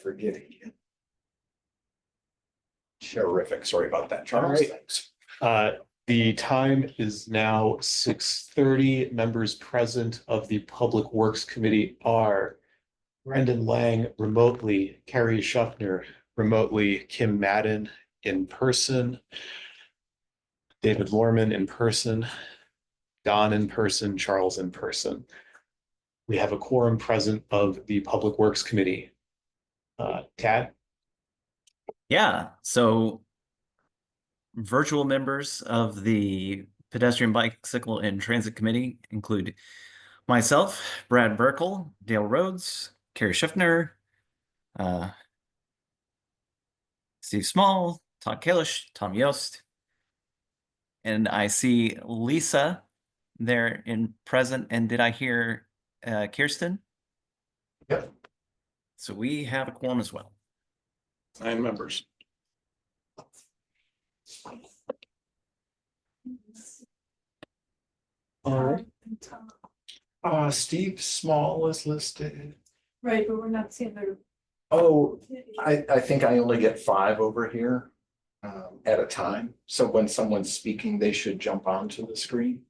Forgetting you. Terrific. Sorry about that, Charles. All right. Thanks. The time is now 6:30. Members present of the Public Works Committee are Brendan Lang remotely, Carrie Schuffner remotely, Kim Madden in person, David Lorman in person, Don in person, Charles in person. We have a quorum present of the Public Works Committee. Tad? Yeah, so virtual members of the Pedestrian, Bicycle, and Transit Committee include myself, Brad Burkle, Dale Rhodes, Carrie Schiffner, Steve Small, Todd Kalish, Tom Yost, and I see Lisa there in present. And did I hear Kirsten? Yep. So we have a quorum as well. 9 members. All right. Steve Small is listed. Right, but we're not seeing their. Oh, I think I only get 5 over here at a time. So when someone's speaking, they should jump onto the screen.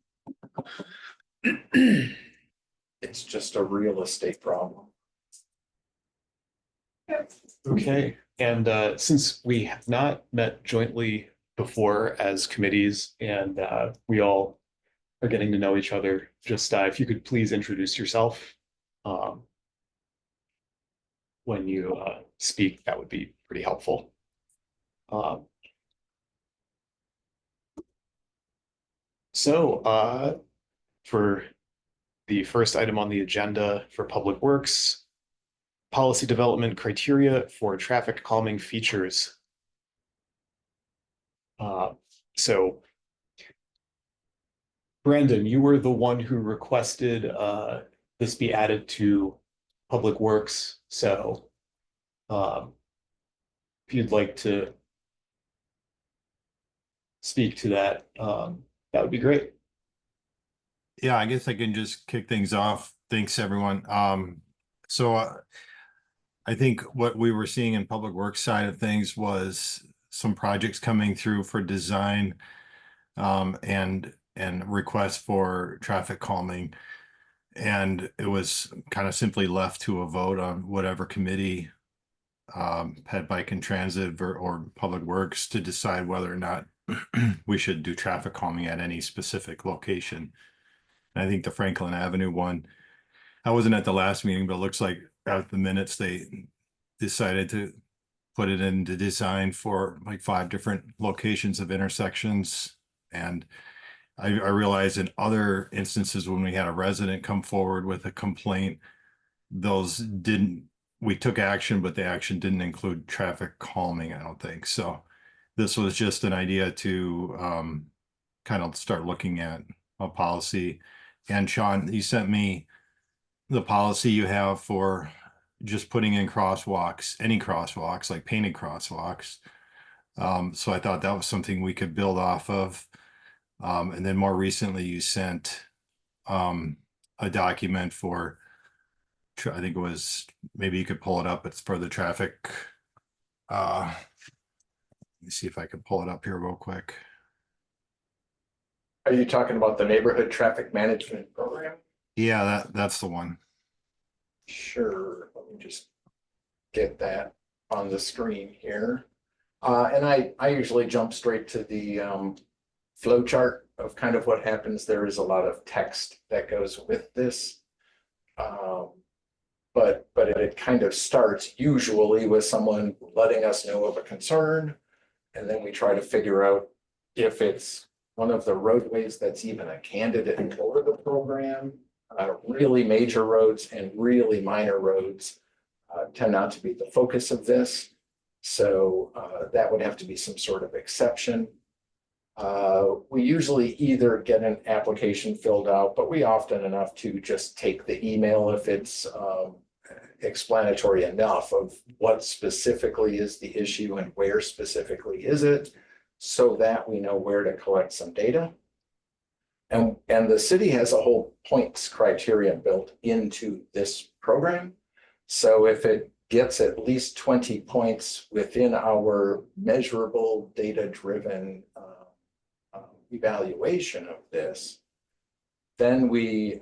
It's just a real estate problem. Okay, and since we have not met jointly before as committees and we all are getting to know each other, just if you could please introduce yourself when you speak, that would be pretty helpful. So for the first item on the agenda for Public Works, policy development criteria for traffic calming features. So Brandon, you were the one who requested this be added to Public Works. So if you'd like to speak to that, that would be great. Yeah, I guess I can just kick things off. Thanks, everyone. I think what we were seeing in Public Works side of things was some projects coming through for design and requests for traffic calming. And it was kind of simply left to a vote on whatever committee, Ped Bike and Transit or Public Works, to decide whether or not we should do traffic calming at any specific location. And I think the Franklin Avenue one, I wasn't at the last meeting, but it looks like out the minutes they decided to put it into design for like 5 different locations of intersections. And I realized in other instances when we had a resident come forward with a complaint, we took action, but the action didn't include traffic calming, I don't think. So this was just an idea to kind of start looking at a policy. And Sean, you sent me the policy you have for just putting in crosswalks, any crosswalks, like painted crosswalks. So I thought that was something we could build off of. And then more recently you sent a document for, I think it was, maybe you could pull it up. It's for the traffic. Let me see if I can pull it up here real quick. Are you talking about the neighborhood traffic management program? Yeah, that's the one. Sure. Let me just get that on the screen here. And I usually jump straight to the flow chart of kind of what happens. There is a lot of text that goes with this. But it kind of starts usually with someone letting us know of a concern. And then we try to figure out if it's one of the roadways that's even a candidate for the program. Really major roads and really minor roads tend not to be the focus of this. So that would have to be some sort of exception. We usually either get an application filled out, but we often enough to just take the email if it's explanatory enough of what specifically is the issue and where specifically is it, so that we know where to collect some data. And the city has a whole points criteria built into this program. So if it gets at least 20 points within our measurable data-driven evaluation of this, then we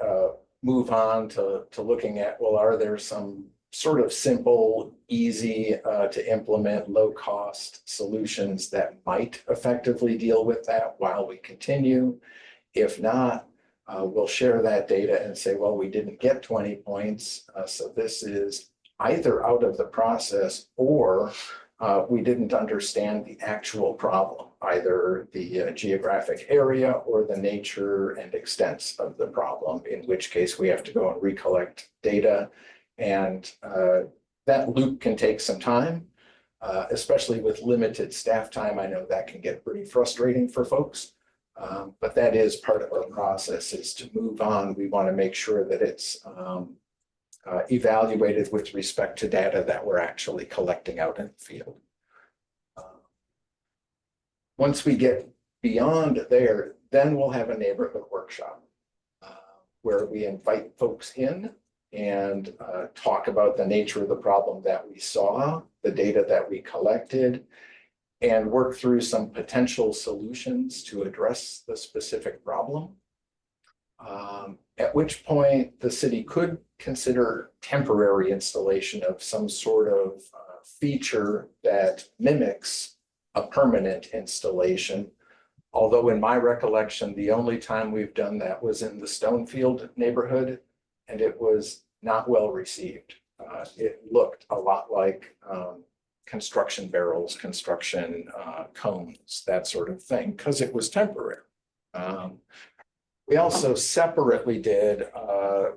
move on to looking at, well, are there some sort of simple, easy to implement, low-cost solutions that might effectively deal with that while we continue? If not, we'll share that data and say, well, we didn't get 20 points, so this is either out of the process or we didn't understand the actual problem, either the geographic area or the nature and extents of the problem, in which case we have to go and recollect data. And that loop can take some time, especially with limited staff time. I know that can get pretty frustrating for folks, but that is part of our process, is to move on. We want to make sure that it's evaluated with respect to data that we're actually collecting out in the field. Once we get beyond there, then we'll have a neighborhood workshop where we invite folks in and talk about the nature of the problem that we saw, the data that we collected, and work through some potential solutions to address the specific problem. At which point the city could consider temporary installation of some sort of feature that mimics a permanent installation. Although in my recollection, the only time we've done that was in the Stonefield neighborhood, and it was not well received. It looked a lot like construction barrels, construction cones, that sort of thing, because it was temporary. We also separately did,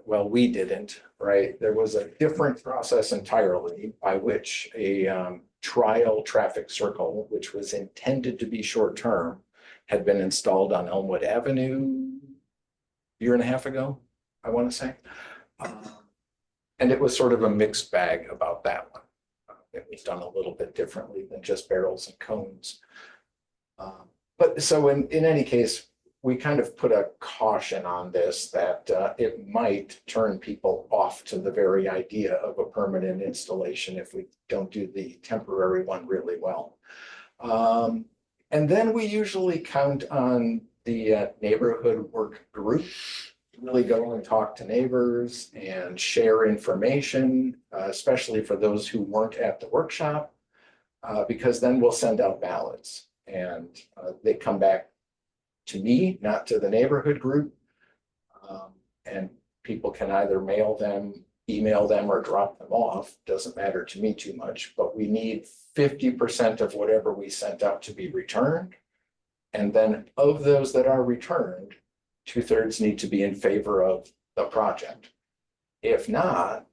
well, we didn't, right? There was a different process entirely by which a trial traffic circle, which was intended to be short-term, had been installed on Elmwood Avenue a year and a half ago, I want to say. And it was sort of a mixed bag about that one. It was done a little bit differently than just barrels and cones. But so in any case, we kind of put a caution on this that it might turn people off to the very idea of a permanent installation if we don't do the temporary one really well. And then we usually count on the neighborhood work group to really go and talk to neighbors and share information, especially for those who weren't at the workshop, because then we'll send out ballots and they come back to me, not to the neighborhood group. And people can either mail them, email them, or drop them off. Doesn't matter to me too much, but we need 50% of whatever we sent out to be returned. And then of those that are returned, 2/3 need to be in favor of the project. If not,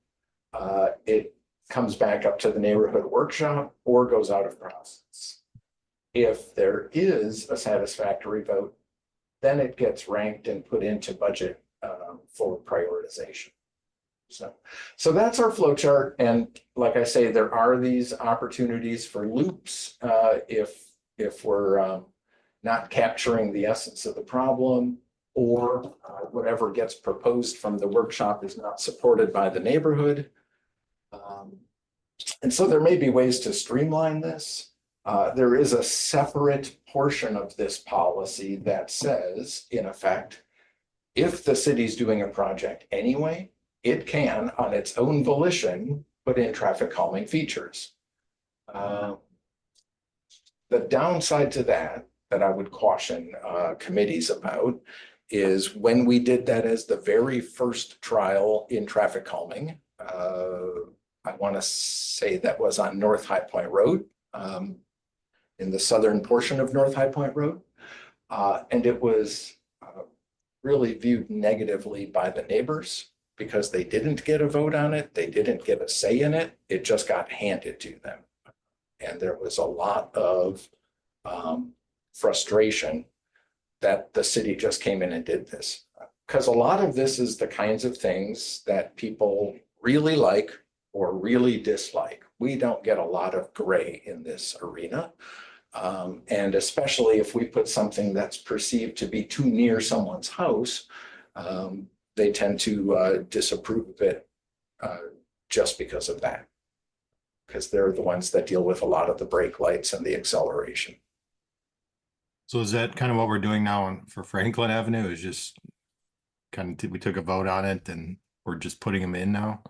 it comes back up to the neighborhood workshop or goes out of process. If there is a satisfactory vote, then it gets ranked and put into budget for prioritization. So that's our flow chart. And like I say, there are these opportunities for loops if we're not capturing the essence of the problem, or whatever gets proposed from the workshop is not supported by the neighborhood. And so there may be ways to streamline this. There is a separate portion of this policy that says, in effect, if the city's doing a project anyway, it can, on its own volition, put in traffic calming features. The downside to that I would caution committees about is when we did that as the very first trial in traffic calming. I want to say that was on North High Point Road, in the southern portion of North High Point Road. And it was really viewed negatively by the neighbors because they didn't get a vote on it. They didn't get a say in it. It just got handed to them. And there was a lot of frustration that the city just came in and did this. Because a lot of this is the kinds of things that people really like or really dislike. We don't get a lot of gray in this arena. And especially if we put something that's perceived to be too near someone's house, they tend to disapprove of it just because of that. because they're the ones that deal with a lot of the brake lights and the acceleration. So is that kind of what we're doing now for Franklin Avenue, is just kind of, we took a vote on it and we're just putting them in now?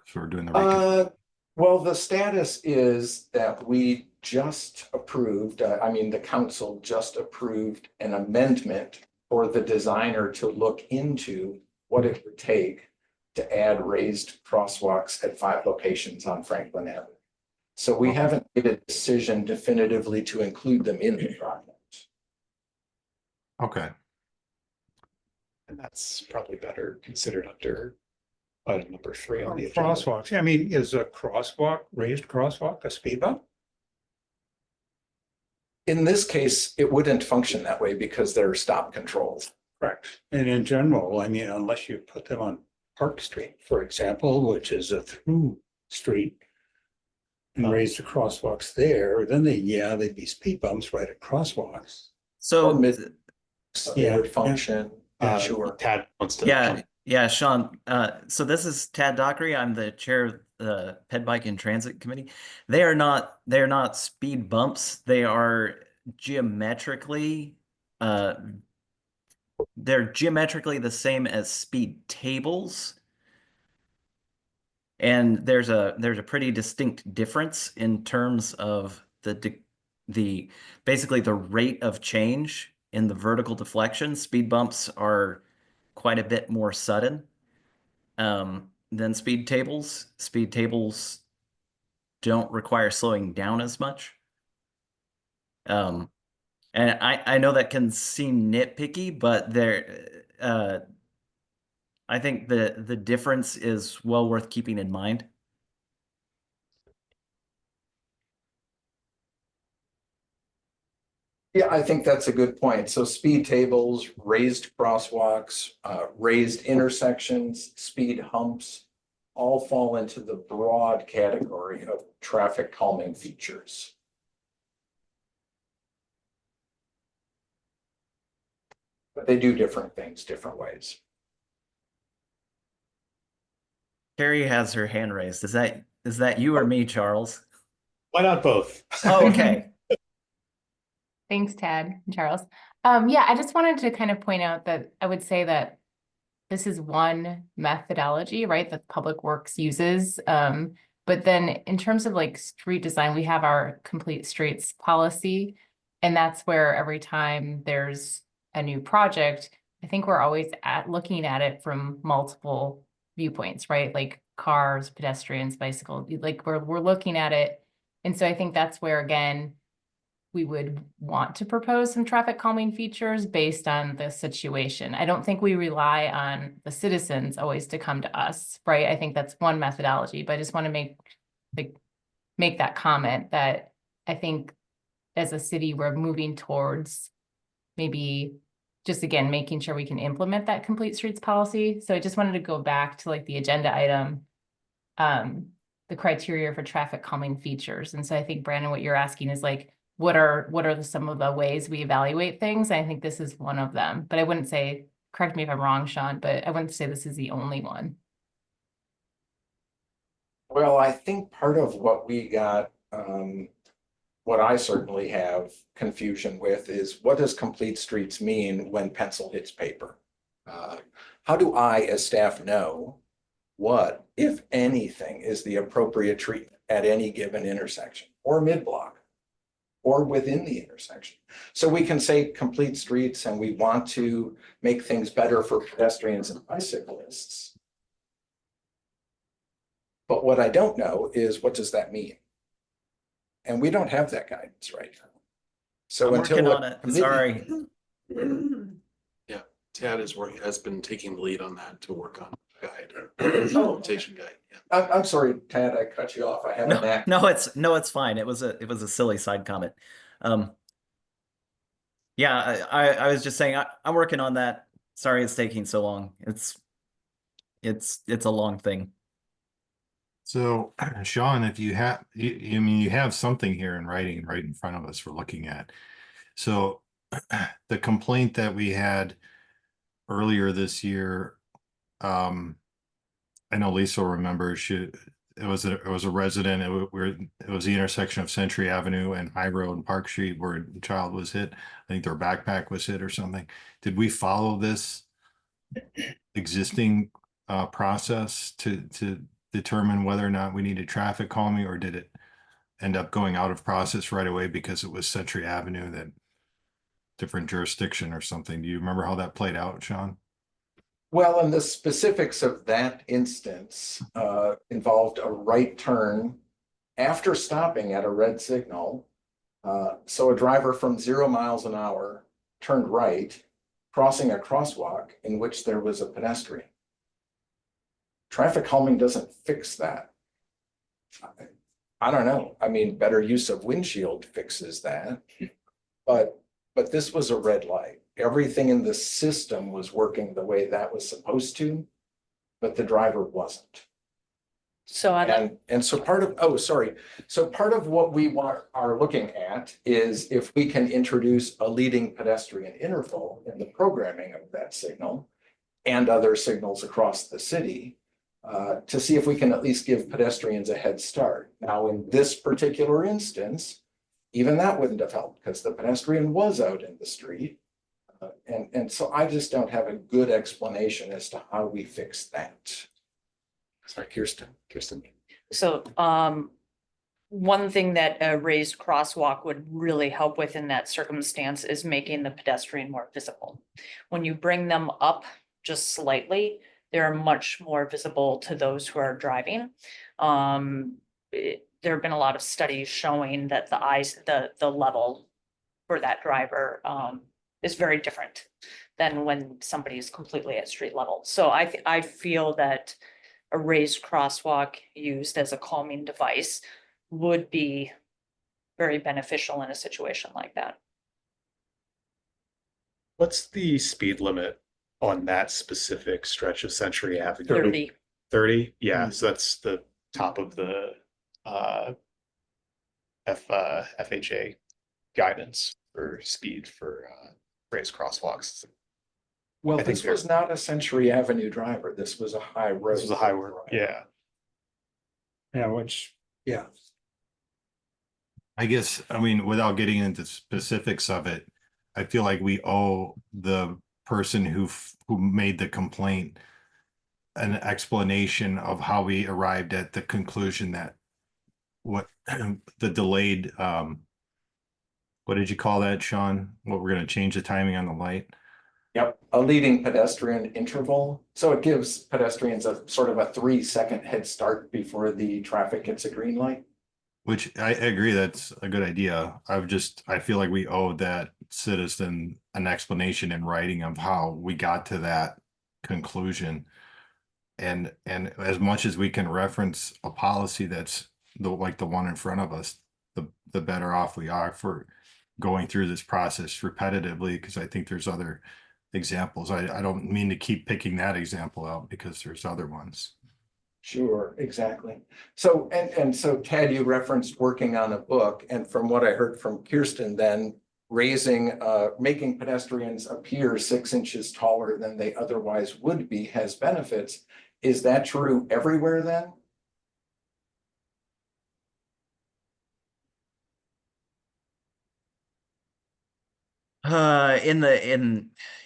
So we're doing the Well, the status is that we just approved, the council just approved an amendment for the designer to look into what it would take to add raised crosswalks at 5 locations on Franklin Avenue. So we haven't made a decision definitively to include them in the project. Okay. And that's probably better considered under item number 3 on the agenda. Crosswalks, I mean, is a crosswalk, raised crosswalk, a speed bump? In this case, it wouldn't function that way because there are stop controls. Correct. And in general, I mean, unless you put them on Park Street, for example, which is a through street, and raise the crosswalks there, then they'd be speed bumps right at crosswalks. So, It would function, sure. Tad wants to. yeah, yeah, Sean, so this is Tad Dockery. I'm the chair of the Ped Bike and Transit Committee. They're not speed bumps. They are geometrically, they're geometrically the same as speed tables. And there's a pretty distinct difference in terms of the basically the rate of change in the vertical deflection. Speed bumps are quite a bit more sudden than speed tables. Speed tables don't require slowing down as much. And I know that can seem nitpicky, but I think the difference is well worth keeping in mind. Yeah, I think that's a good point. So speed tables, raised crosswalks, raised intersections, speed humps, all fall into the broad category of traffic calming features. But they do different things, different ways. Carrie has her hand raised. Is that you or me, Charles? Why not both? Oh, okay. Thanks, Tad and Charles. Yeah, I just wanted to kind of point out that I would say that this is one methodology, right, that Public Works uses. But then in terms of like street design, we have our complete streets policy. And that's where every time there's a new project, I think we're always looking at it from multiple viewpoints, right? Like cars, pedestrians, bicycles, like we're looking at it. And so I think that's where, again, we would want to propose some traffic calming features based on the situation. I don't think we rely on the citizens always to come to us, right? I think that's one methodology, but I just want to make that comment that I think as a city, we're moving towards maybe just, again, making sure we can implement that complete streets policy. So I just wanted to go back to like the agenda item, the criteria for traffic calming features. And so I think, Brandon, what you're asking is like, what are some of the ways we evaluate things? I think this is one of them, but I wouldn't say, correct me if I'm wrong, Sean, but I wouldn't say this is the only one. Well, I think part of what we got, what I certainly have confusion with is, what does complete streets mean when pencil hits paper? How do I, as staff, know what, if anything, is the appropriate treatment at any given intersection or mid-block or within the intersection? So we can say complete streets and we want to make things better for pedestrians and bicyclists. But what I don't know is, what does that mean? And we don't have that guidance right now. So I'm until working on it. Sorry. Yeah, Tad has been taking the lead on that to work on guide or implementation guide. Yeah. I'm sorry, Tad, I cut you off. I haven't act. No, it's fine. It was a silly side comment. Yeah, I was just saying I'm working on that. Sorry it's taking so long. It's a long thing. So, Sean, if you have, you have something here in writing right in front of us we're looking at. So the complaint that we had earlier this year, I know Lisa will remember, it was a resident, it was the intersection of Century Avenue and High Road and Park Street where a child was hit. I think their backpack was hit or something. Did we follow this existing process to determine whether or not we needed traffic calming, or did it end up going out of process right away because it was Century Avenue, that different jurisdiction or something? Do you remember how that played out, Sean? Well, and the specifics of that instance involved a right turn after stopping at a red signal. So a driver from 0 miles an hour turned right, crossing a crosswalk in which there was a pedestrian. Traffic calming doesn't fix that. I don't know. I mean, better use of windshield fixes that. But this was a red light. Everything in the system was working the way that was supposed to, but the driver wasn't. So And so part of, so part of what we are looking at is if we can introduce a leading pedestrian interval in the programming of that signal and other signals across the city, to see if we can at least give pedestrians a head start. Now, in this particular instance, even that wouldn't have helped because the pedestrian was out in the street. And so I just don't have a good explanation as to how we fix that. Sorry, Kirsten. So, one thing that a raised crosswalk would really help with in that circumstance is making the pedestrian more visible. When you bring them up just slightly, they're much more visible to those who are driving. There have been a lot of studies showing that the level for that driver, is very different than when somebody is completely at street level. So I feel that a raised crosswalk used as a calming device would be very beneficial in a situation like that. What's the speed limit on that specific stretch of Century Avenue? 30. 30? Yeah, so that's the top of the FHA guidance for speed for raised crosswalks. Well, I think this was not a Century Avenue driver. This was a high road. This was a high road, yeah. Yeah, I guess, I mean, without getting into specifics of it, I feel like we owe the person who made the complaint an explanation of how we arrived at the conclusion that what the delayed, what did you call that, Sean? What we're going to change the timing on the light? Yep, a leading pedestrian interval. So it gives pedestrians a sort of a 3-second head start before the traffic gets a green light. Which I agree, that's a good idea. I feel like we owe that citizen an explanation in writing of how we got to that conclusion. And as much as we can reference a policy that's like the one in front of us, the better off we are for going through this process repetitively, because I think there's other examples. I don't mean to keep picking that example out because there's other ones. Sure, exactly. So, and so Ted, you referenced working on a book, and from what I heard from Kirsten, then making pedestrians appear 6 inches taller than they otherwise would be has benefits. Is that true everywhere then?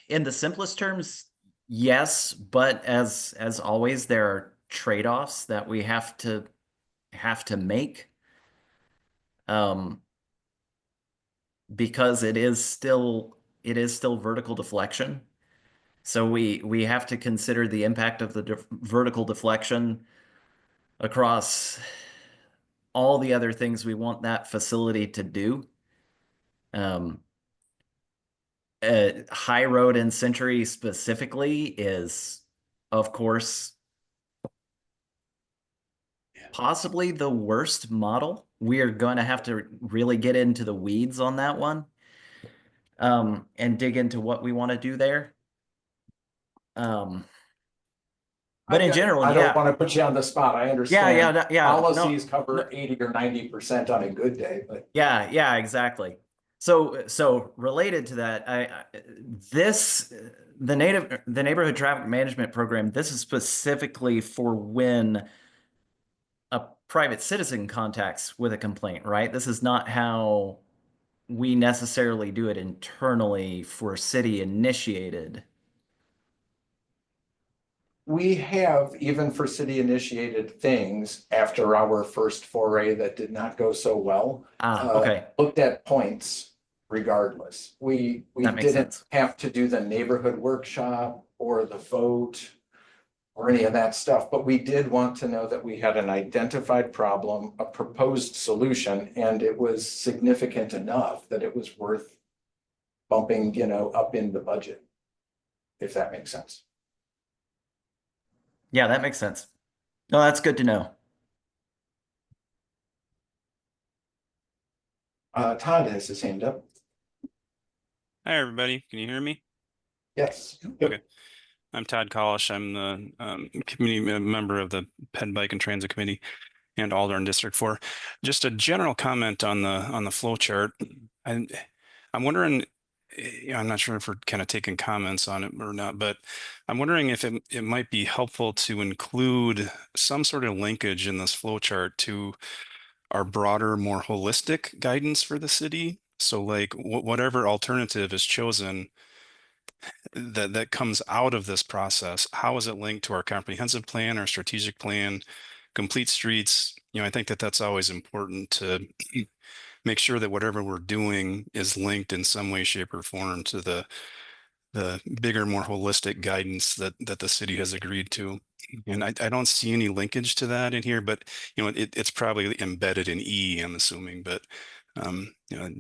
In the simplest terms, yes, but as always, there are trade-offs that we have to make. Because it is still vertical deflection. So we have to consider the impact of the vertical deflection across all the other things we want that facility to do. High Road and Century specifically is, of course, possibly the worst model. We are going to have to really get into the weeds on that one, and dig into what we want to do there. But in general, I don't want to put you on the spot. I understand. Yeah. Policies cover 80 or 90% on a good day, but Yeah, exactly. So related to that, the neighborhood traffic management program, this is specifically for when a private citizen contacts with a complaint, right? This is not how we necessarily do it internally for city initiated. We have, even for city initiated things, after our first foray that did not go so well, Okay. looked at points regardless. We That makes didn't sense. have to do the neighborhood workshop or the vote or any of that stuff, but we did want to know that we had an identified problem, a proposed solution, and it was significant enough that it was worth bumping, up in the budget, if that makes sense. Yeah, that makes sense. No, that's good to know. Todd has his hand up. Hi, everybody. Can you hear me? Yes. Okay. I'm Todd Kalish. I'm the community member of the Ped Bike and Transit Committee and Alder in District 4. Just a general comment on the flow chart. I'm wondering, I'm not sure if we're kind of taking comments on it or not, but I'm wondering if it might be helpful to include some sort of linkage in this flow chart to our broader, more holistic guidance for the city. So like whatever alternative is chosen that comes out of this process, how is it linked to our comprehensive plan, our strategic plan, complete streets? I think that's always important to make sure that whatever we're doing is linked in some way, shape, or form to the bigger, more holistic guidance that the city has agreed to. And I don't see any linkage to that in here, but it's probably embedded in E, I'm assuming. But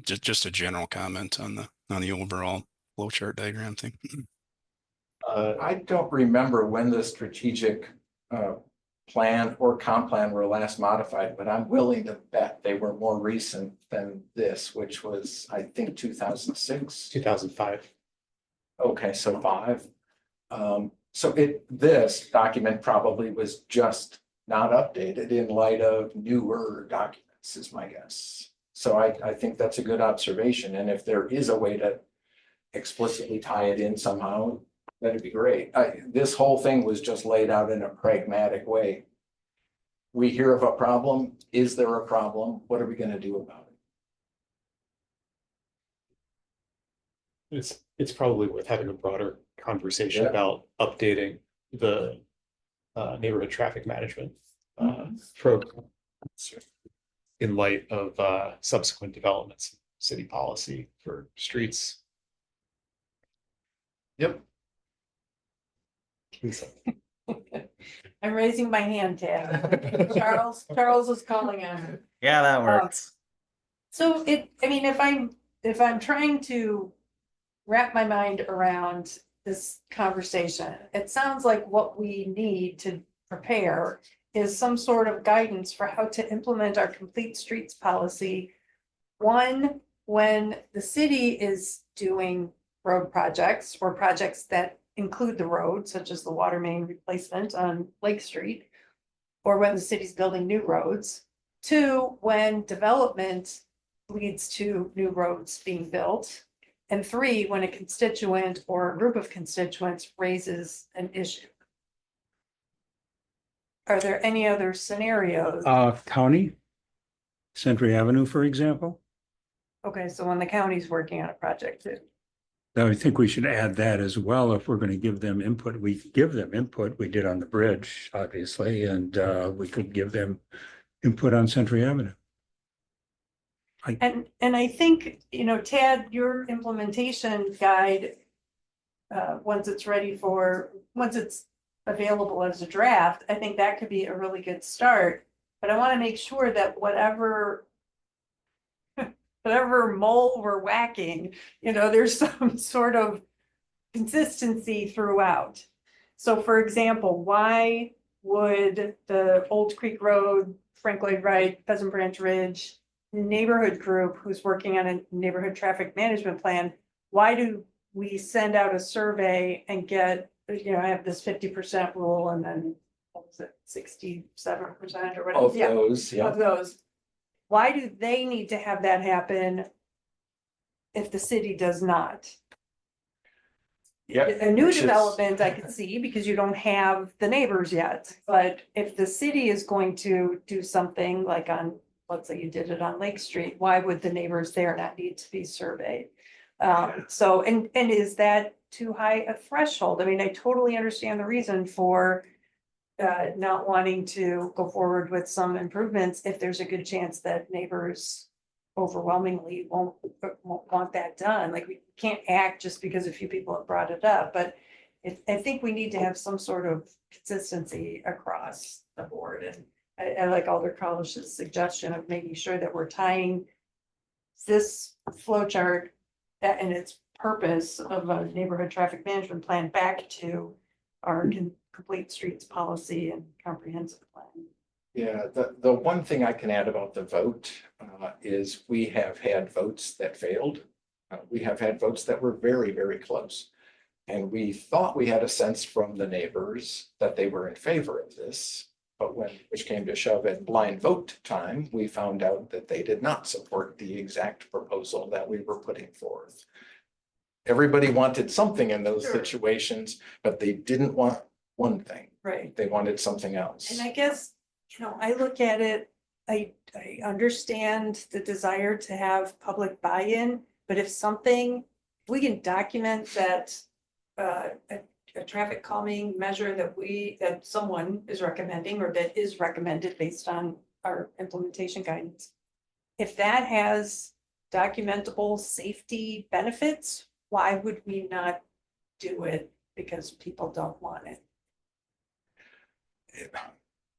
just a general comment on the overall flowchart diagram thing. I don't remember when the strategic plan or comp plan were last modified, but I'm willing to bet they were more recent than this, which was, I think, 2006. 2005. Okay, so 5. So this document probably was just not updated in light of newer documents, is my guess. So I think that's a good observation. And if there is a way to explicitly tie it in somehow, that'd be great. This whole thing was just laid out in a pragmatic way. We hear of a problem. Is there a problem? What are we going to do about it? It's probably worth having a broader conversation Yeah. about updating the neighborhood traffic management program in light of subsequent developments, city policy for streets. Yep. I'm raising my hand, Ted. Charles is calling on. Yeah, that works. So if I'm trying to wrap my mind around this conversation, it sounds like what we need to prepare is some sort of guidance for how to implement our complete streets policy. One, when the city is doing road projects or projects that include the road, such as the water main replacement on Lake Street, or when the city's building new roads. 2, when development leads to new roads being built. And 3, when a constituent or a group of constituents raises an issue. Are there any other scenarios? County, Century Avenue, for example. Okay, so when the county's working on a project too. I think we should add that as well. If we're going to give them input, we give them input. We did on the bridge, obviously, and we could give them input on Century Avenue. And I think, Tad, your implementation guide, once it's available as a draft, I think that could be a really good start. But I want to make sure that whatever mole we're whacking, there's some sort of consistency throughout. So for example, why would the Old Creek Road, Frank Lloyd Wright, Pheasant Branch Ridge neighborhood group who's working on a neighborhood traffic management plan, why do we send out a survey and get, I have this 50% rule and then what was it, 67% or whatever? Of those, yeah. Of those. Why do they need to have that happen if the city does not? Yeah. A new development I could see because you don't have the neighbors yet, but if the city is going to do something like on, let's say you did it on Lake Street, why would the neighbors there not need to be surveyed? So, and is that too high a threshold? I mean, I totally understand the reason for not wanting to go forward with some improvements if there's a good chance that neighbors overwhelmingly won't want that done. Like, we can't act just because a few people have brought it up, but I think we need to have some sort of consistency across the board. And I like Alder Collish's suggestion of making sure that we're tying this flow chart and its purpose of a neighborhood traffic management plan back to our complete streets policy and comprehensive plan. Yeah, the one thing I can add about the vote is we have had votes that failed. We have had votes that were very, very close. And we thought we had a sense from the neighbors that they were in favor of this. But when push came to shove at blind vote time, we found out that they did not support the exact proposal that we were putting forth. Everybody wanted something in those Sure. situations, but they didn't want one thing. Right. They wanted something else. And I guess, I look at it, I understand the desire to have public buy-in, but if we can document that a traffic calming measure that someone is recommending or that is recommended based on our implementation guidance, if that has documentable safety benefits, why would we not do it because people don't want it?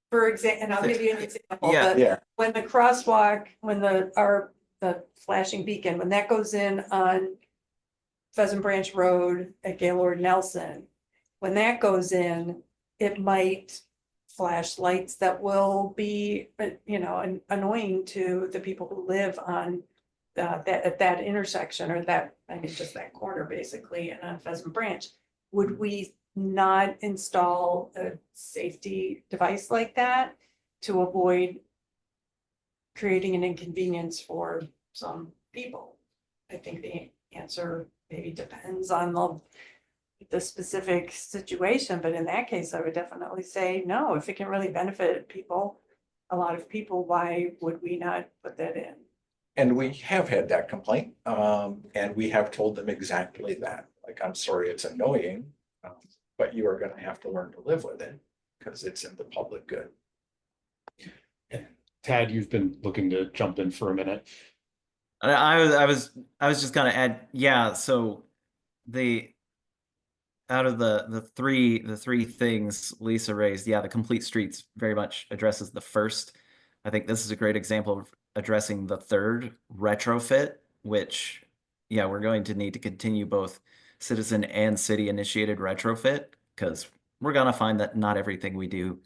For example, and I'll give you an example. Yeah. Yeah. When the crosswalk, when the flashing beacon, when that goes in on Pheasant Branch Road at Gaylord Nelson, when that goes in, it might flash lights that will be, annoying to the people who live on at that intersection or just that corner basically, and on Pheasant Branch. Would we not install a safety device like that to avoid creating an inconvenience for some people? I think the answer maybe depends on the specific situation, but in that case, I would definitely say no. If it can really benefit people, a lot of people, why would we not put that in? And we have had that complaint, and we have told them exactly that. Like, I'm sorry, it's annoying, but you are going to have to learn to live with it because it's in the public good. Tad, you've been looking to jump in for a minute. I was just gonna add, yeah, so out of the three things Lisa raised, yeah, the complete streets very much addresses the first. I think this is a great example of addressing the third, retrofit, which, yeah, we're going to need to continue both citizen and city initiated retrofit, because we're gonna find that not everything we do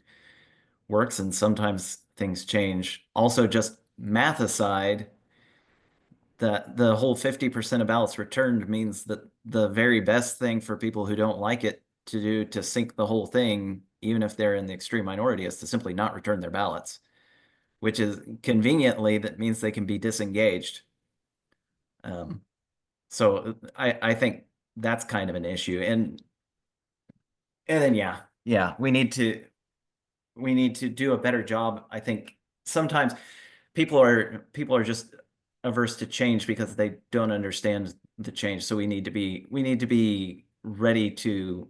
works and sometimes things change. Also, just math aside, the whole 50% of ballots returned means that the very best thing for people who don't like it to do to sink the whole thing, even if they're in the extreme minority, is to simply not return their ballots, which is conveniently, that means they can be disengaged. So I think that's kind of an issue. And then, yeah, we need to do a better job. I think sometimes people are just averse to change because they don't understand the change. So we need to be ready to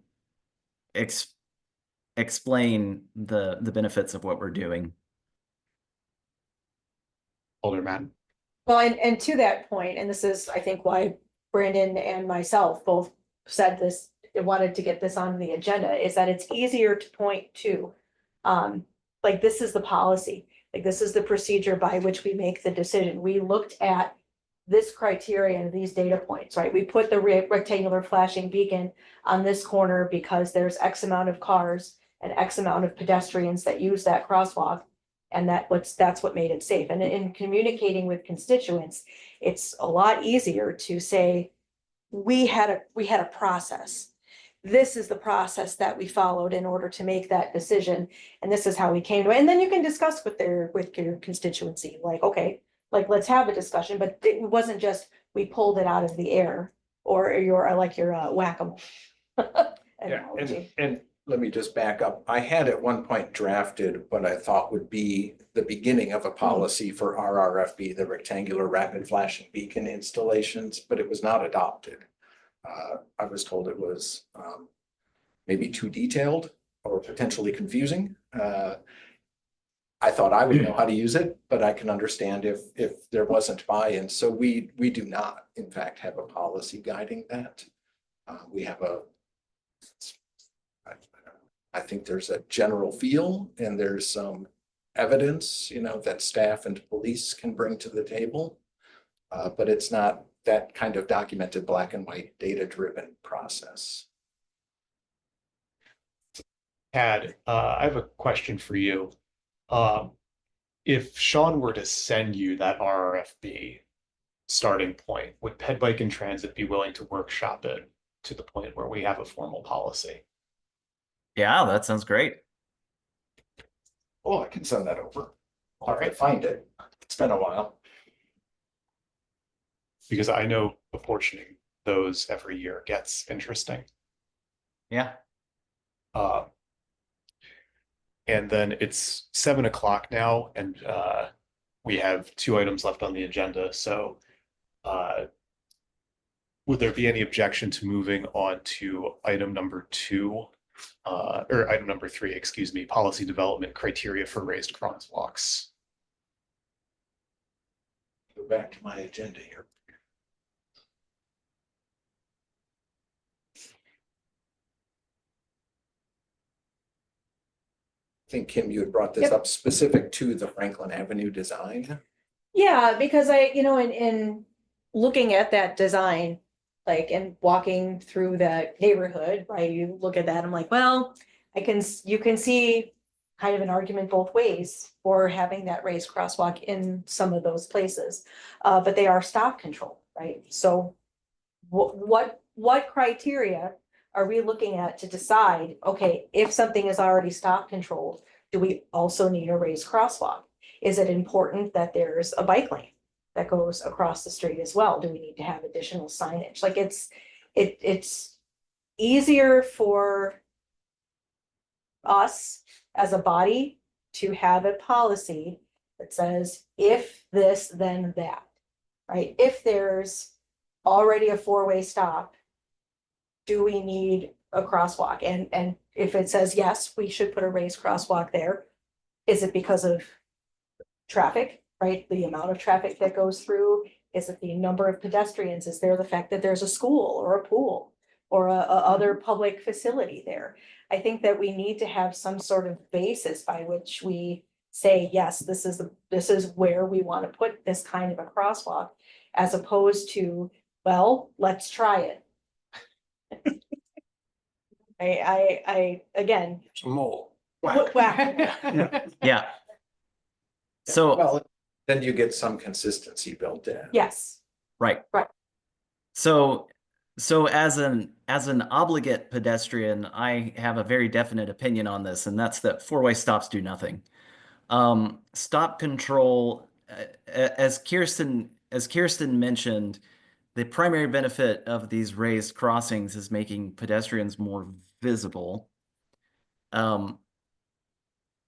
explain the benefits of what we're doing. Alderman. Well, and to that point, and this is, I think, why Brandon and myself both said this, wanted to get this on the agenda, is that it's easier to point to, like, this is the policy, like, this is the procedure by which we make the decision. We looked at this criteria and these data points, right? We put the rectangular flashing beacon on this corner because there's X amount of cars and X amount of pedestrians that use that crosswalk. And that's what made it safe. And in communicating with constituents, it's a lot easier to say, we had a process. This is the process that we followed in order to make that decision. And this is how we came to it. And then you can discuss with your constituency, like, okay, like, let's have a discussion, but it wasn't just, we pulled it out of the air, or your whack-a-mole. analogy. And let me just back up. I had at one point drafted what I thought would be the beginning of a policy for RRFB, the rectangular rapid flashing beacon installations, but it was not adopted. I was told it was maybe too detailed or potentially confusing. I thought I would know how to use it, but I can understand if there wasn't buy-in. So we do not, in fact, have a policy guiding that. We have I think there's a general feel and there's some evidence, that staff and police can bring to the table. But it's not that kind of documented black and white data-driven process. Tad, I have a question for you. If Sean were to send you that RRFB starting point, would Ped Bike and Transit be willing to workshop it to the point where we have a formal policy? Yeah, that sounds great. Oh, I can send that over. All If I right. find it. It's been a while. Because I know apportioning those every year gets interesting. Yeah. And then it's 7 o'clock now, and we have 2 items left on the agenda. So would there be any objection to moving on to item number 2, or item number 3, excuse me, policy development criteria for raised crosswalks? Go back to my agenda here. I think, Kim, you had brought this Yep. up specific to the Franklin Avenue design. Yeah, because in looking at that design, like, and walking through the neighborhood, right, you look at that, I'm like, well, you can see kind of an argument both ways for having that raised crosswalk in some of those places. But they are stop control, right? So what criteria are we looking at to decide, okay, if something is already stop controlled, do we also need a raised crosswalk? Is it important that there's a bike lane that goes across the street as well? Do we need to have additional signage? Like it's easier for us as a body to have a policy that says, if this, then that, right? If there's already a 4-way stop, do we need a crosswalk? And if it says, yes, we should put a raised crosswalk there, is it because of traffic, right? The amount of traffic that goes through? Is it the number of pedestrians? Is there the fact that there's a school or a pool or a other public facility there? I think that we need to have some sort of basis by which we say, yes, this is where we want to put this kind of a crosswalk, as opposed to, well, let's try it. I again. It's a mole. Wow. Yeah. So, Well, then you get some consistency built in. Yes. right. Right. So as an obligate pedestrian, I have a very definite opinion on this, and that's that 4-way stops do nothing. Stop control, as Kirsten mentioned, the primary benefit of these raised crossings is making pedestrians more visible.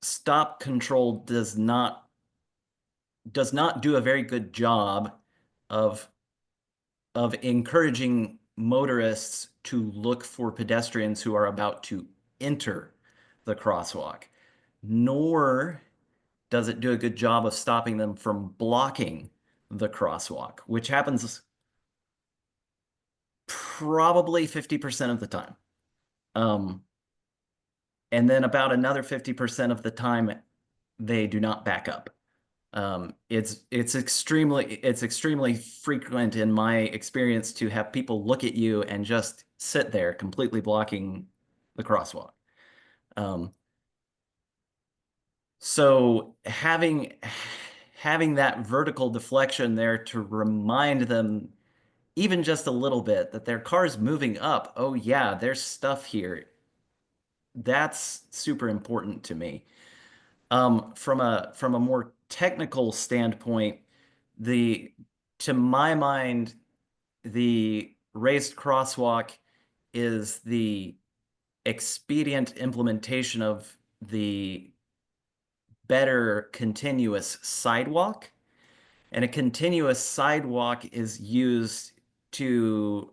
Stop control does not do a very good job of encouraging motorists to look for pedestrians who are about to enter the crosswalk, nor does it do a good job of stopping them from blocking the crosswalk, which happens probably 50% of the time. And then about another 50% of the time, they do not back up. It's extremely frequent in my experience to have people look at you and just sit there completely blocking the crosswalk. So having that vertical deflection there to remind them even just a little bit that their car's moving up. Oh yeah, there's stuff here. That's super important to me. From a more technical standpoint, to my mind, the raised crosswalk is the expedient implementation of the better continuous sidewalk. And a continuous sidewalk is used to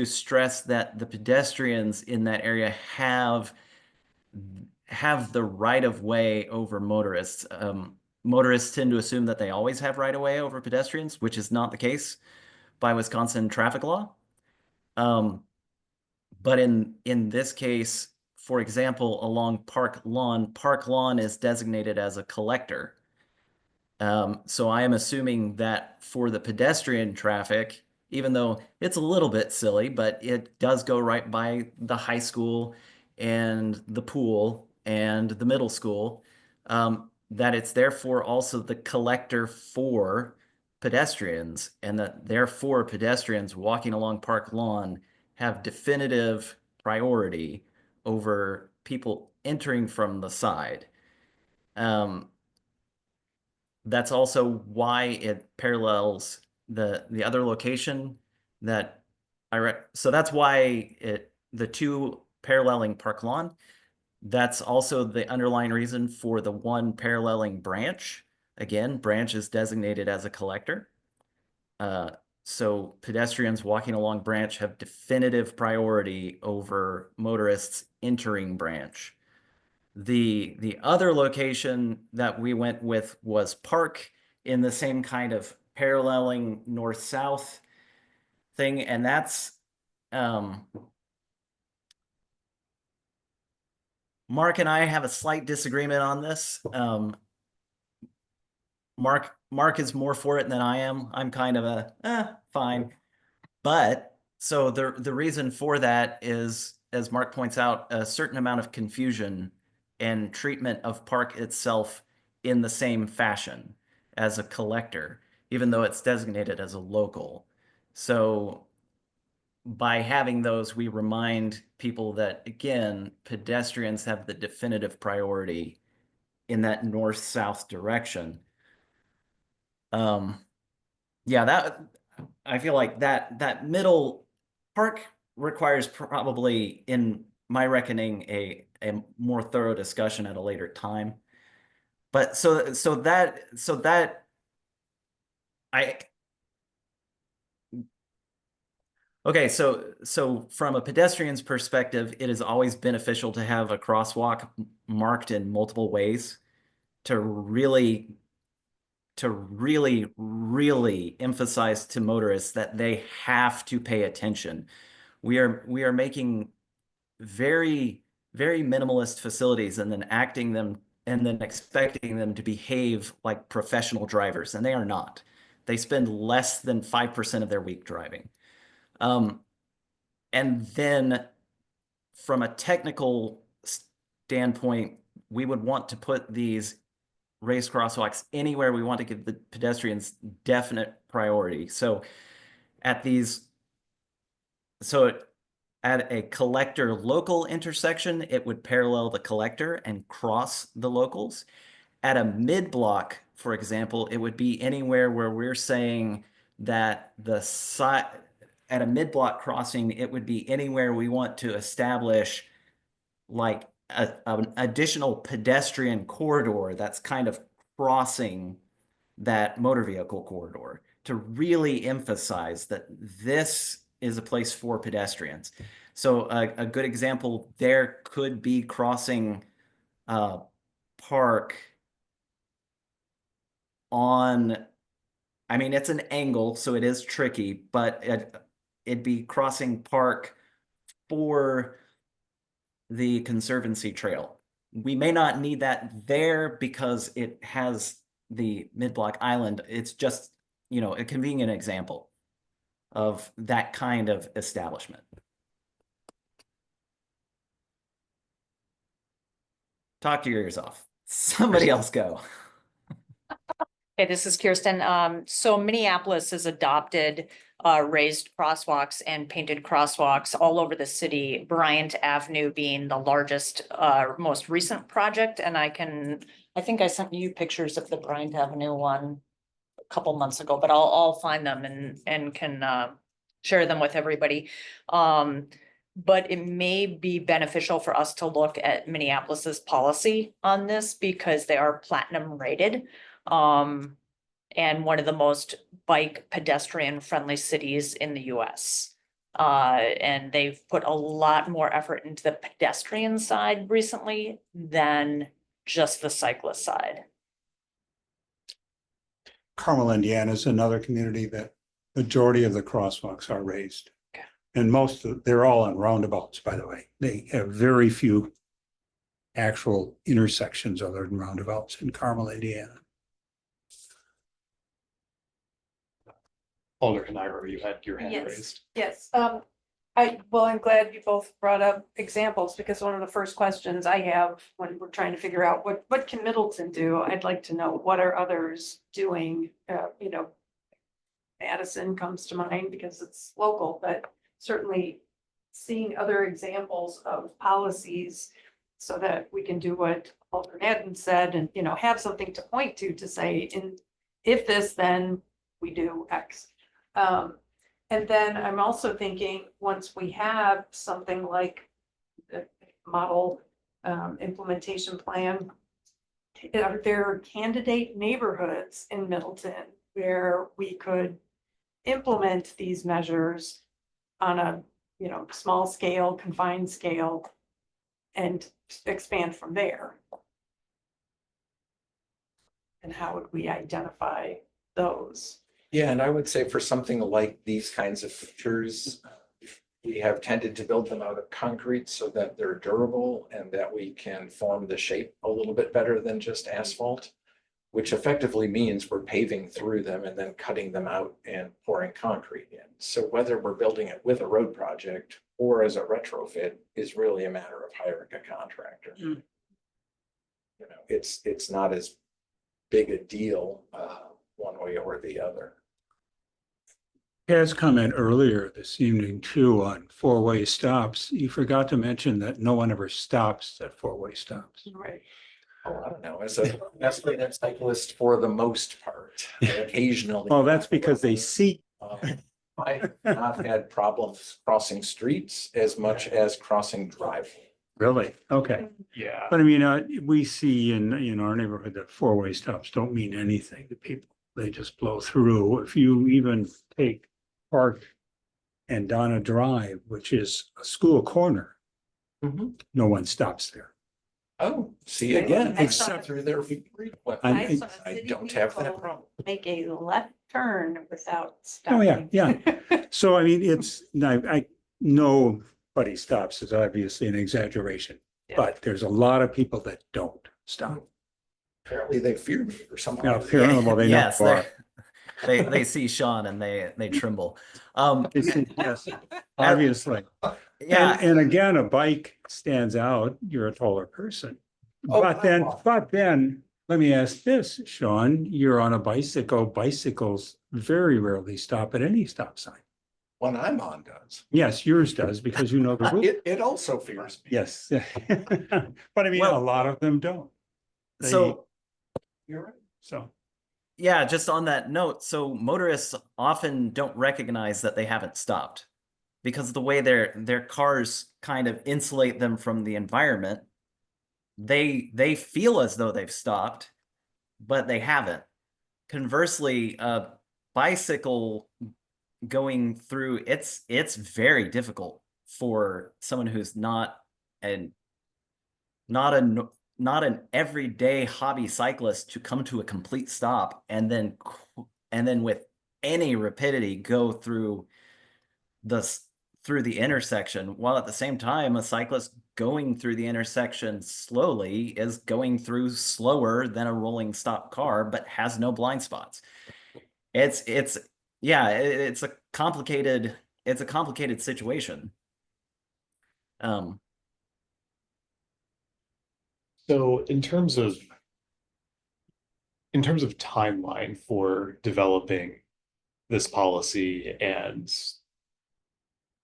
stress that the pedestrians in that area have the right of way over motorists. Motorists tend to assume that they always have right of way over pedestrians, which is not the case by Wisconsin traffic law. But in this case, for example, along Park Lawn is designated as a collector. So I am assuming that for the pedestrian traffic, even though it's a little bit silly, but it does go right by the high school and the pool and the middle school, that it's therefore also the collector for pedestrians, and that therefore pedestrians walking along Park Lawn have definitive priority over people entering from the side. That's also why it parallels the other location that so that's why the two paralleling Park Lawn. That's also the underlying reason for the one paralleling Branch. Again, Branch is designated as a collector. So pedestrians walking along Branch have definitive priority over motorists entering Branch. The other location that we went with was Park, in the same kind of paralleling north-south thing, and that's Mark and I have a slight disagreement on this. Mark is more for it than I am. I'm kind of fine. But so the reason for that is, as Mark points out, a certain amount of confusion and treatment of Park itself in the same fashion as a collector, even though it's designated as a local. So by having those, we remind people that, again, pedestrians have the definitive priority in that north-south direction. Yeah, that I feel like that middle Park requires probably, in my reckoning, a more thorough discussion at a later time. But so that okay, so from a pedestrian's perspective, it is always beneficial to have a crosswalk marked in multiple ways to really emphasize to motorists that they have to pay attention. We are making very, very minimalist facilities and then expecting them to behave like professional drivers, and they are not. They spend less than 5% of their week driving. And then from a technical standpoint, we would want to put these raised crosswalks anywhere we want to give the pedestrians definite priority. So at a collector local intersection, it would parallel the collector and cross the locals. At a mid-block, for example, it would be anywhere where we're saying that at a mid-block crossing, it would be anywhere we want to establish like an additional pedestrian corridor that's kind of crossing that motor vehicle corridor, to really emphasize that this is a place for pedestrians. So a good example there could be crossing Park on, I mean, it's an angle, so it is tricky, but it'd be crossing Park for the Conservancy Trail. We may not need that there because it has the mid-block island. It's just, a convenient example of that kind of establishment. Talk your ears off. Somebody else go. Okay, this is Kirsten. So Minneapolis has adopted raised crosswalks and painted crosswalks all over the city, Bryant Avenue being the largest, most recent project. And I think I sent you pictures of the Bryant Avenue one a couple months ago, but I'll find them and can share them with everybody. but it may be beneficial for us to look at Minneapolis's policy on this because they are platinum rated. And one of the most bike pedestrian friendly cities in the US. And they've put a lot more effort into the pedestrian side recently than just the cyclist side. Carmel, Indiana is another community that majority of the crosswalks are raised. Okay. And they're all on roundabouts, by the way. They have very few actual intersections other than roundabouts in Carmel, Indiana. Alder Canairo, you had your hand Yes. raised. Yes, I'm glad you both brought up examples, because one of the first questions I have when we're trying to figure out what can Middleton do, I'd like to know, what are others doing? Madison comes to mind because it's local, but certainly seeing other examples of policies so that we can do what Alder Madden said and, have something to point to say, if this, then we do X. And then I'm also thinking, once we have something like the model implementation plan, are there candidate neighborhoods in Middleton where we could implement these measures on a, small scale, confined scale, and expand from there? And how would we identify those? Yeah, and I would say for something like these kinds of features, we have tended to build them out of concrete so that they're durable and that we can form the shape a little bit better than just asphalt, which effectively means we're paving through them and then cutting them out and pouring concrete in. So whether we're building it with a road project or as a retrofit is really a matter of hiring a contractor. It's not as big a deal one way or the other. Tad's comment earlier this evening too on four-way stops, you forgot to mention that no one ever stops at four-way stops. Right. Oh, I don't know, as a pedestrian cyclist for the most part, occasionally. Well, that's because they see. I've not had problems crossing streets as much as crossing driveways. Really? Okay. Yeah. But I mean, we see in our neighborhood that four-way stops don't mean anything to people. They just blow through. If you even take Park and Donna Drive, which is a school corner, no one stops there. Oh, see again, I except saw- through their frequent. I saw I city don't have that people problem. Make a left turn without Oh, stopping. yeah. So I mean, I nobody stops is obviously an exaggeration, Yeah. but there's a lot of people that don't stop. Apparently they fear me or something. Now, apparently, well, they know Yes, who are. they see Sean and they tremble. Yes, obviously. Yeah, And again, a bike stands out, you're a taller person. Oh, But then, let me ask this, Sean, you're on a bicycle, bicycles very rarely stop at any stop sign. When I'm on does. Yes, yours does, because you know the rule. It also fears me. Yes. But I mean, a Well- lot of them don't. so You're right. So, yeah, just on that note, so motorists often don't recognize that they haven't stopped because of the way their cars kind of insulate them from the environment. They feel as though they've stopped, but they haven't. Conversely, a bicycle going through, it's very difficult for someone who's not an everyday hobby cyclist to come to a complete stop and then with any rapidity go through the intersection, while at the same time a cyclist going through the intersection slowly is going through slower than a rolling stop car but has no blind spots. It's a complicated situation. So in terms of timeline for developing this policy and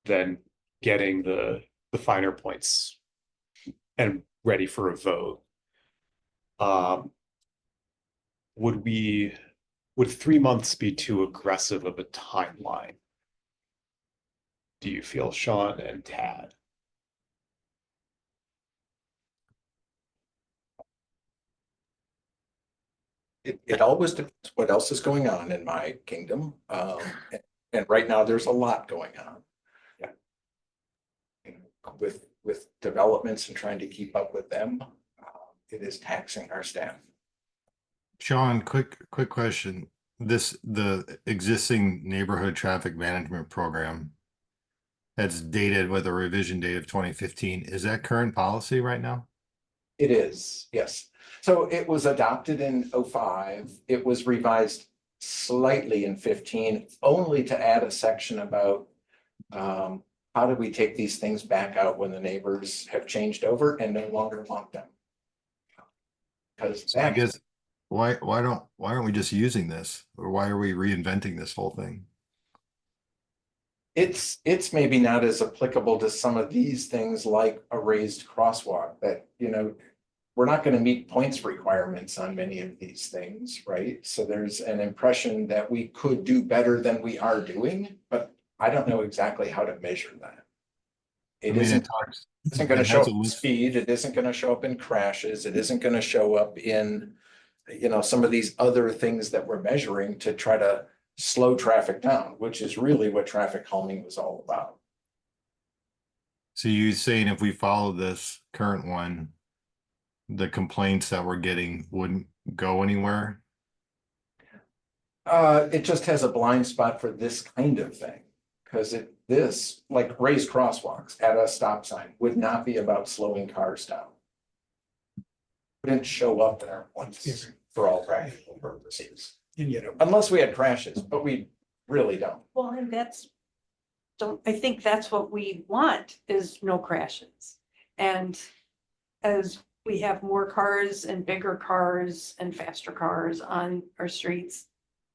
then getting the finer points and ready for a vote, would 3 months be too aggressive of a timeline? Do you feel, Sean and Tad? It always depends what else is going on in my kingdom. And right now there's a lot going on. Yeah. With developments and trying to keep up with them, it is taxing our staff. Sean, quick question. The existing neighborhood traffic management program that's dated with a revision date of 2015, is that current policy right now? It is, yes. So it was adopted in 05. It was revised slightly in 15, only to add a section about how do we take these things back out when the neighbors have changed over and no longer want them? Because So I guess why aren't we just using this, or why are we reinventing this whole thing? it's maybe not as applicable to some of these things like a raised crosswalk that, we're not going to meet points requirements on many of these things, right? So there's an impression that we could do better than we are doing, but I don't know exactly how to measure that. It isn't going to show up in speed. It isn't going to show up in crashes. It isn't going to show up in, some of these other things that we're measuring to try to slow traffic down, which is really what traffic calming was all about. So you're saying if we follow this current one, the complaints that we're getting wouldn't go anywhere? It just has a blind spot for this kind of thing. Because this, like raised crosswalks at a stop sign, would not be about slowing cars down. Wouldn't show up there once for all practical purposes. And Unless we had crashes, but we really don't. Well, and I think that's what we want is no crashes. And as we have more cars and bigger cars and faster cars on our streets,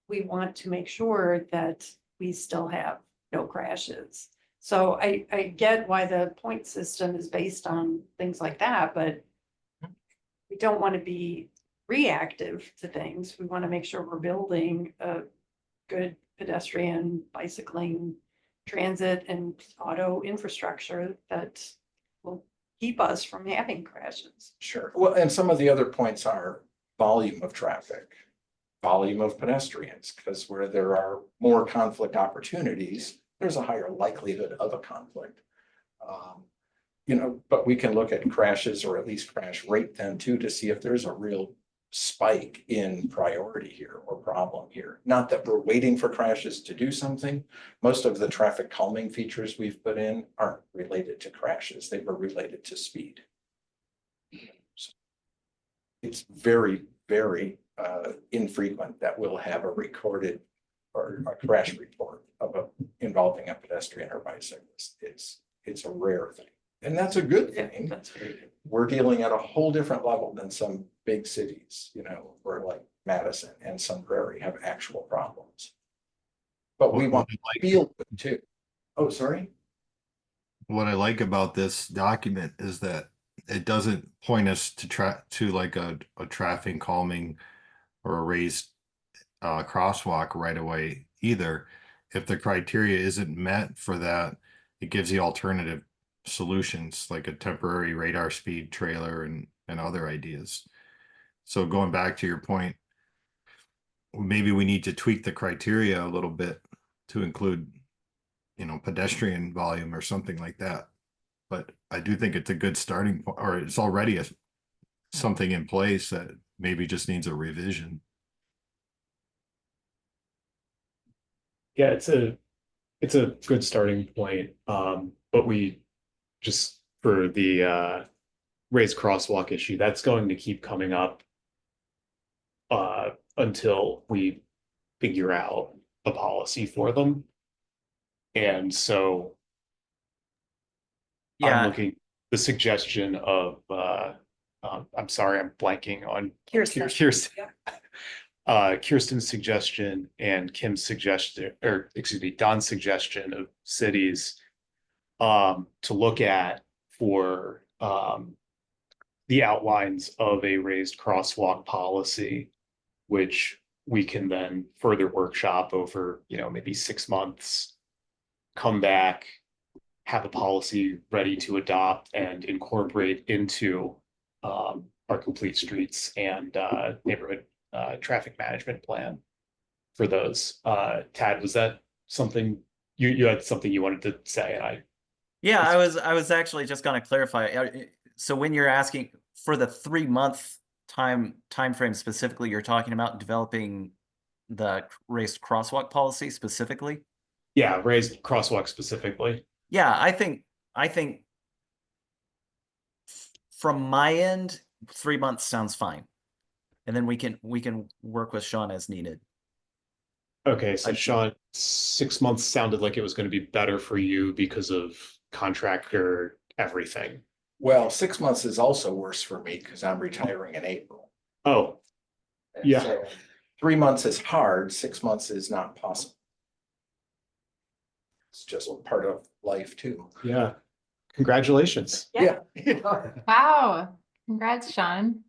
we want to make sure that we still have no crashes. So I get why the point system is based on things like that, but we don't want to be reactive to things. We want to make sure we're building a good pedestrian, bicycling, transit, and auto infrastructure that will keep us from having crashes. Sure. Well, and some of the other points are volume of traffic, volume of pedestrians, because where there are more conflict opportunities, there's a higher likelihood of a conflict. But we can look at crashes or at least crash rate then too to see if there's a real spike in priority here or problem here. Not that we're waiting for crashes to do something. Most of the traffic calming features we've put in aren't related to crashes. They were related to speed. So it's very, very infrequent that we'll have a recorded or a crash report involving a pedestrian or bicyclist. It's a rare thing. And that's a good thing. That's very good. We're dealing at a whole different level than some big cities, where like Madison and Sun Prairie have actual problems. But we want to feel good too. Oh, sorry. What I like about this document is that it doesn't point us to like a traffic calming or a raised crosswalk right away either. If the criteria isn't met for that, it gives the alternative solutions like a temporary radar speed trailer and other ideas. So going back to your point, maybe we need to tweak the criteria a little bit to include, pedestrian volume or something like that. But I do think it's a good starting point, or it's already something in place that maybe just needs a revision. Yeah, it's a good starting point. But we just for the raised crosswalk issue, that's going to keep coming up until we figure out a policy for them. And so I'm looking the suggestion of I'm sorry, I'm blanking on Kirsten. Kirsten's suggestion and Kim's suggestion, or excuse me, Don's suggestion of cities to look at for the outlines of a raised crosswalk policy, which we can then further workshop over, maybe 6 months, come back, have a policy ready to adopt and incorporate into our complete streets and neighborhood traffic management plan for those. Tad, was that something you had something you wanted to say? And Yeah, I was actually just gonna clarify. So when you're asking for the 3-month time frame specifically, you're talking about developing the raised crosswalk policy specifically? yeah, raised crosswalk specifically. Yeah, I think from my end, 3 months sounds fine. And then we can work with Sean as needed. Okay, so Sean, 6 months sounded like it was going to be better for you because of contractor everything. Well, 6 months is also worse for me because I'm retiring in April. Oh, And yeah. so 3 months is hard, 6 months is not possible. It's just part of life too. Yeah. Congratulations. Yeah. Wow. Congrats, Sean.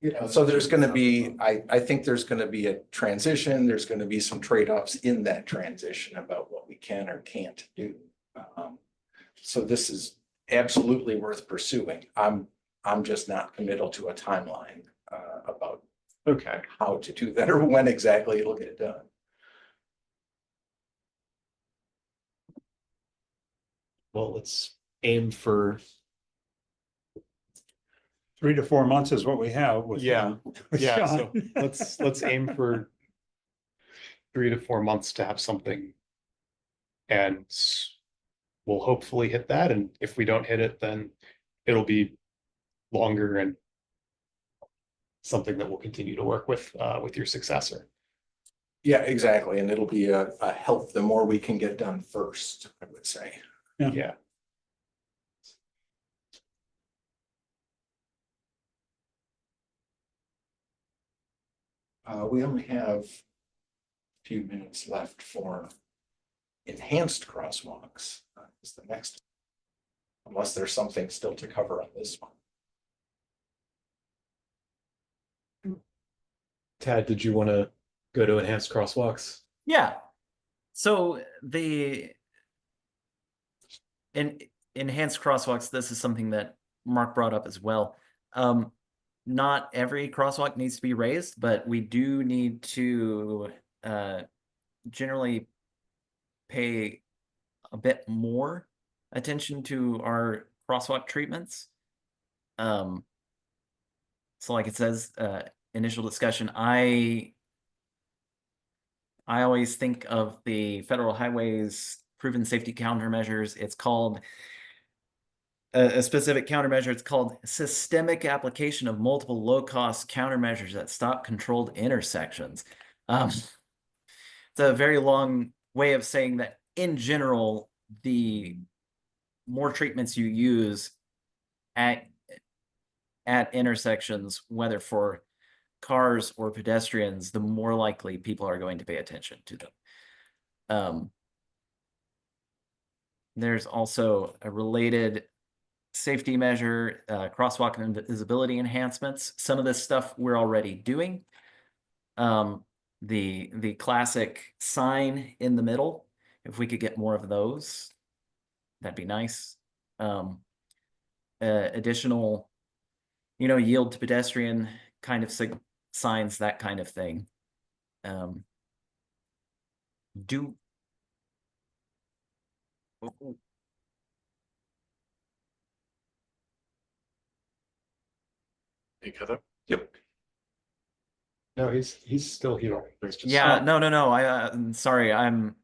You know, so there's gonna be, I think there's gonna be a transition, there's gonna be some trade-offs in that transition about what we can or can't do. So this is absolutely worth pursuing. I'm just not committal to a timeline about Okay. how to do that or when exactly it'll get done. Well, let's aim for 3 to 4 months is what we have with. yeah. with Yeah, so Sean. let's aim for 3 to 4 months to have something. And we'll hopefully hit that. And if we don't hit it, then it'll be longer and something that we'll continue to work with your successor. Yeah, exactly. And it'll be a help the more we can get done first, I would say. Yeah. We only have a few minutes left for enhanced crosswalks. Is the next, unless there's something still to cover on this one. Tad, did you want to go to enhanced crosswalks? Yeah. So the enhanced crosswalks, this is something that Mark brought up as well. Not every crosswalk needs to be raised, but we do need to generally pay a bit more attention to our crosswalk treatments. So like it says, initial discussion, I always think of the federal highways proven safety countermeasures. It's called a specific countermeasure. It's called systemic application of multiple low-cost countermeasures that stop controlled intersections. It's a very long way of saying that in general, the more treatments you use at intersections, whether for cars or pedestrians, the more likely people are going to pay attention to them. There's also a related safety measure, crosswalk and visibility enhancements. Some of this stuff we're already doing. The classic sign in the middle, if we could get more of those, that'd be nice. Additional, yield to pedestrian kind of signs, that kind of thing. Hey, Heather. Yep. No, he's still here. Yeah, no. I'm sorry. I'm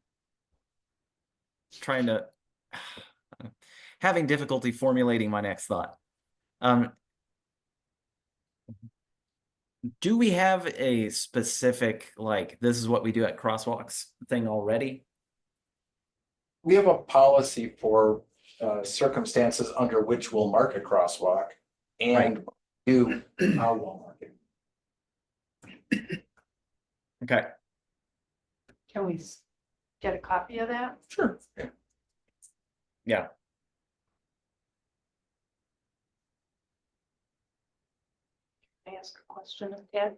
trying to having difficulty formulating my next thought. Do we have a specific, like, this is what we do at crosswalks thing already? We have a policy for circumstances under which we'll mark a crosswalk and do how we'll mark it. Okay. Can we get a copy of that? Sure. Yeah. Yeah. Can I ask a question of Ted?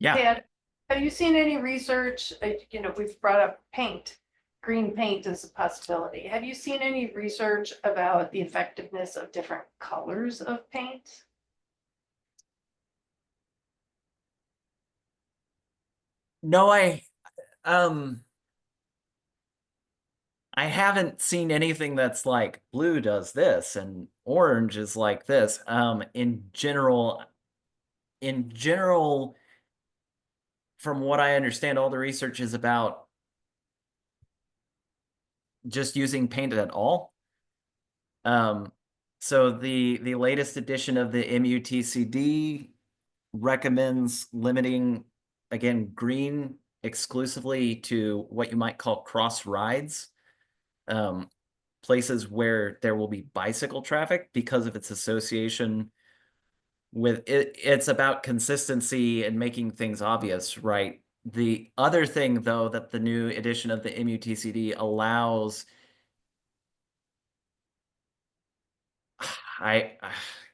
Yeah. Ted, have you seen any research, we've brought up paint, green paint is a possibility. Have you seen any research about the effectiveness of different colors of paint? No, I haven't seen anything that's like blue does this and orange is like this. In general, from what I understand, all the research is about just using paint at all. So the latest edition of the MUTCD recommends limiting, again, green exclusively to what you might call cross rides, places where there will be bicycle traffic because of its association with it. It's about consistency and making things obvious, right? The other thing, though, that the new edition of the MUTCD allows, I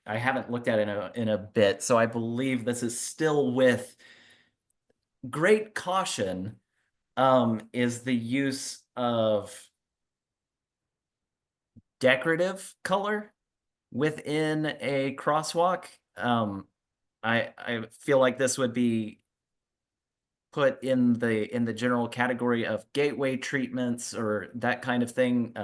haven't looked at it in a bit, so I believe this is still with great caution, is the use of decorative color within a crosswalk. I feel like this would be put in the general category of gateway treatments or that kind of thing.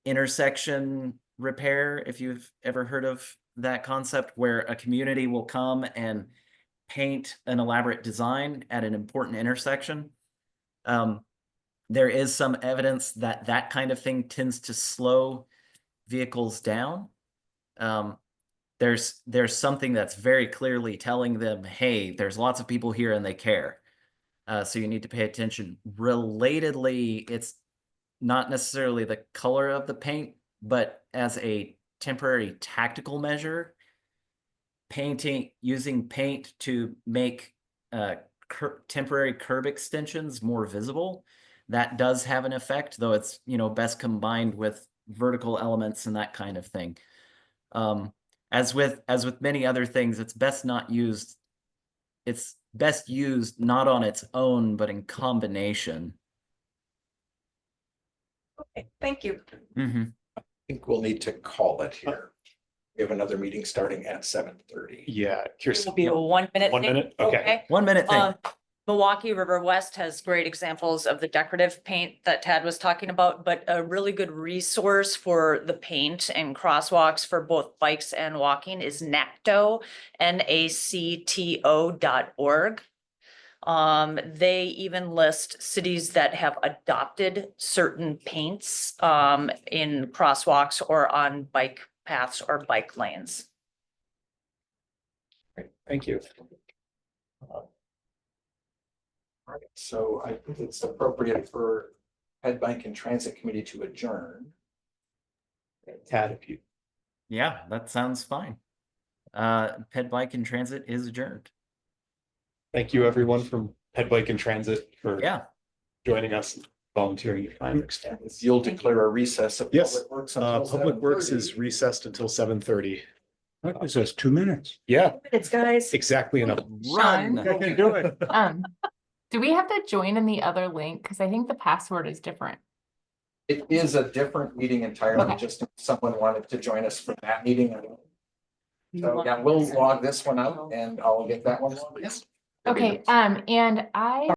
Intersection repair, if you've ever heard of that concept, where a community will come and paint an elaborate design at an important intersection. There is some evidence that that kind of thing tends to slow vehicles down. There's something that's very clearly telling them, hey, there's lots of people here and they care. So you need to pay attention. Relatedly, it's not necessarily the color of the paint, but as a temporary tactical measure, using paint to make temporary curb extensions more visible, that does have an effect, though it's, best combined with vertical elements and that kind of thing. As with many other things, it's best used not on its own, but in combination. Okay, thank you. Mm-hmm. I think we'll need to call it here. We have another meeting starting at 7:30. Yeah, It Kirsten. will be a 1 minute. 1 thing, minute? Okay. 1 minute thing. Milwaukee River West has great examples of the decorative paint that Tad was talking about, but a really good resource for the paint and crosswalks for both bikes and walking is NACTO, NACTO.org. They even list cities that have adopted certain paints in crosswalks or on bike paths or bike lanes. Great, thank you. All right, so I think it's appropriate for Head Bike and Transit Committee to adjourn. Tad, if you. Yeah, that sounds fine. Ped Bike and Transit is adjourned. Thank you, everyone from Ped Bike and Transit for joining us, and volunteering your time. You'll declare a recess of Yes, Public Works until Public Works 7:30. is recessed until 7:30. That was just 2 minutes. Yeah, It's guys. exactly enough. Run. I can do it. Do we have to join in the other link? Because I think the password is different. It is a different meeting entirely, Okay. just if someone wanted to join us for that meeting. So yeah, we'll log this one out and I'll get that one logged. Yes. Okay, and I